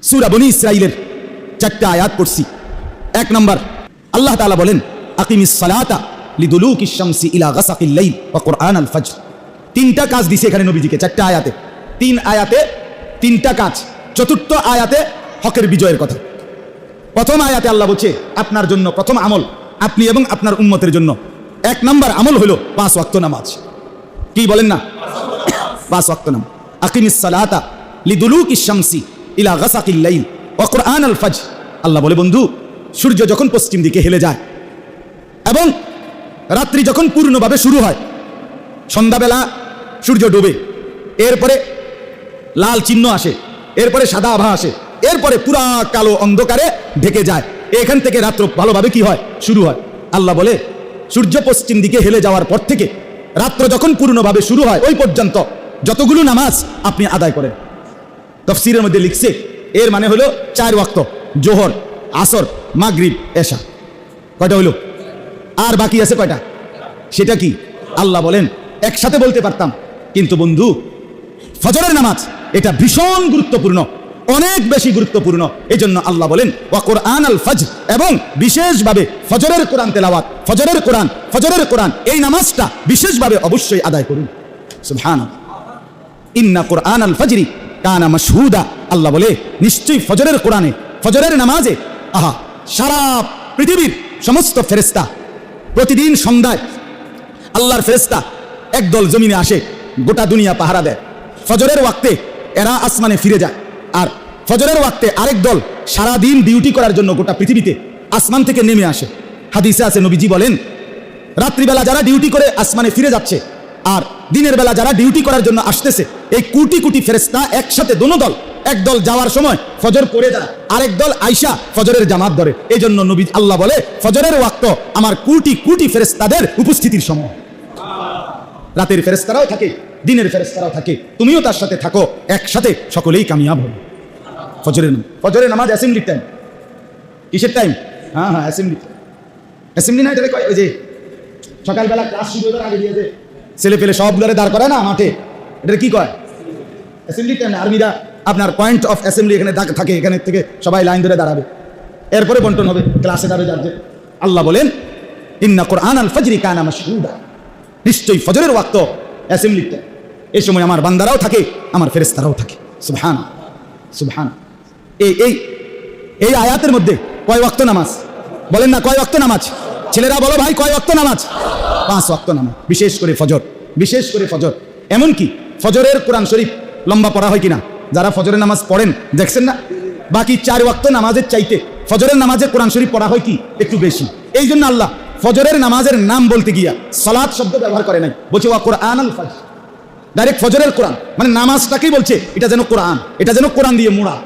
সূরা বনী ইসরাঈলের 4টা আয়াত পড়ছি। 1 নম্বর, আল্লাহ তাআলা বলেন আকিমিস সালাতা লিদুলুকিশ শামসি ইলা গাসাকিল লাইল ওয়া কুরআনাল ফজর। 3টা কাজ দিছে এখানে নবীজিকে 4টা আয়াতে। 3 আয়াতে 3টা কাজ। 4র্থ আয়াতে হকের বিজয়ের কথা। প্রথম আয়াতে আল্লাহ বলছে আপনার জন্য প্রথম আমল, আপনি এবং আপনার উম্মতের জন্য 1 নম্বর আমল হলো 5 ওয়াক্ত নামাজ। কি বলেন না? 5 ওয়াক্ত নামাজ। আকিমিস সালাতা লিদুলুকিশ শামসি ইলা গাসাকিল লাইল ওয়া কুরআনাল ফজর। আল্লাহ বলে বন্ধু, সূর্য যখন পশ্চিম দিকে হেলে যায় এবং রাত্রি যখন পূর্ণভাবে শুরু হয়, সন্ধ্যাবেলা সূর্য ডুবে, এরপরে লাল চিহ্ন আসে, এরপরে সাদা আভা আসে, এরপরে পুরা কালো অন্ধকারে ঢেকে যায়, এখান থেকে রাত্র ভালোভাবে কি হয়? শুরু হয়। আল্লাহ বলে সূর্য পশ্চিম দিকে হেলে যাওয়ার পর থেকে রাত্র যখন পূর্ণভাবে শুরু হয় ওই পর্যন্ত যতগুলো নামাজ আপনি আদায় করেন। তাফসীরের মধ্যে লিখছে এর মানে হলো 4 ওয়াক্ত, জোহর, আসর, মাগরিব, এশা। কয়টা হলো? আর বাকি আছে কয়টা? সেটা কি? আল্লাহ বলেন একসাথে বলতে পারতাম, কিন্তু বন্ধু ফজরের নামাজ এটা ভীষণ গুরুত্বপূর্ণ, অনেক বেশি গুরুত্বপূর্ণ। এই জন্য আল্লাহ বলেন ওয়া কুরআনাল ফজর, এবং বিশেষভাবে ফজরের কোরআন তেলাওয়াত, ফজরের কোরআন এই নামাজটা বিশেষভাবে অবশ্যই আদায় করুন। সুবহানাল্লাহ। ইন্না কুরআনাল ফজরি কানা মাশহুদা। আল্লাহ বলে নিশ্চয়ই ফজরের কোরআনে, ফজরের নামাজে সারা পৃথিবীর সমস্ত ফেরেশতা প্রতিদিন সন্ধ্যায় আল্লাহর ফেরেশতা একদল জমিনে আসে, গোটা দুনিয়া পাহারা দেয়। ফজরের ওয়াক্তে এরা আসমানে ফিরে যায়, আর ফজরের ওয়াক্তে আরেক দল সারা দিন ডিউটি করার জন্য গোটা পৃথিবীতে আসমান থেকে নেমে আসে। হাদিসে আছে নবীজি বলেন রাত্রিবেলা যারা ডিউটি করে আসমানে ফিরে যাচ্ছে আর দিনের বেলা যারা ডিউটি করার জন্য আসতেছে, এই কোটি কোটি ফেরেশতা একসাথে দোনো দল, এক দল যাওয়ার সময় ফজর পড়ে যায়, আরেক দল আইসা ফজরের জামাত ধরে। এই জন্য নবী আল্লাহ বলে ফজরের ওয়াক্ত আমার কোটি কোটি ফেরেশতাদের উপস্থিতির সময়। রাতের ফেরেশতারাও থাকে, দিনের ফেরেশতারাও থাকে, তুমিও তার সাথে থাকো, একসাথে সকলেই কামিয়াব হবে। ফজরের নামাজ অ্যাসেম্বলি টাইম। কিসের টাইম? হ্যাঁ, অ্যাসেম্বলি না, এটা কয় ওই যে সকালবেলা ক্লাস শুরু হওয়ার আগে দিয়ে যে ছেলে পেলে সবগুলোরে দাঁড় করে না মাঠে, এটা কি কয়? Assembly time. আর্মিরা আপনার পয়েন্ট অফ অ্যাসেম্বলি এখানে থাকে, এখানে থেকে সবাই লাইন ধরে দাঁড়াবে, এরপরে বন্টন হবে, ক্লাসে দাঁড়িয়ে যাচ্ছে। আল্লাহ বলেন ইন্না কুরআনাল ফজরি কানা মাশহুদা, নিশ্চয়ই ফজরের ওয়াক্ত অ্যাসেম্বলি টাইম। এই সময় আমার বান্দারাও থাকে, আমার ফেরেশতারাও থাকে। সুবহানাল্লাহ, সুবহানাল্লাহ। এই আয়াতের মধ্যে কয় ওয়াক্ত নামাজ? বলেন না, কয় ওয়াক্ত নামাজ? ছেলেরা বলো ভাই, কয় ওয়াক্ত নামাজ? 5 ওয়াক্ত নামাজ, বিশেষ করে ফজর। এমনকি ফজরের কোরআন শরীফ লম্বা পড়া হয় কিনা? যারা ফজরের নামাজ পড়েন দেখছেন না, বাকি 4 ওয়াক্ত নামাজের চাইতে ফজরের নামাজে কোরআন শরীফ পড়া হয় কি? একটু বেশি। এই জন্য আল্লাহ ফজরের নামাজের নাম বলতে গিয়া সালাত শব্দ ব্যবহার করে নাই, বলছে ওয়া কুরআনাল ফজর। ডাইরেক্ট ফজরের কোরআন মানে নামাজটাকেই বলছে এটা যেন কোরআন, এটা যেন কোরআন দিয়ে মোড়া।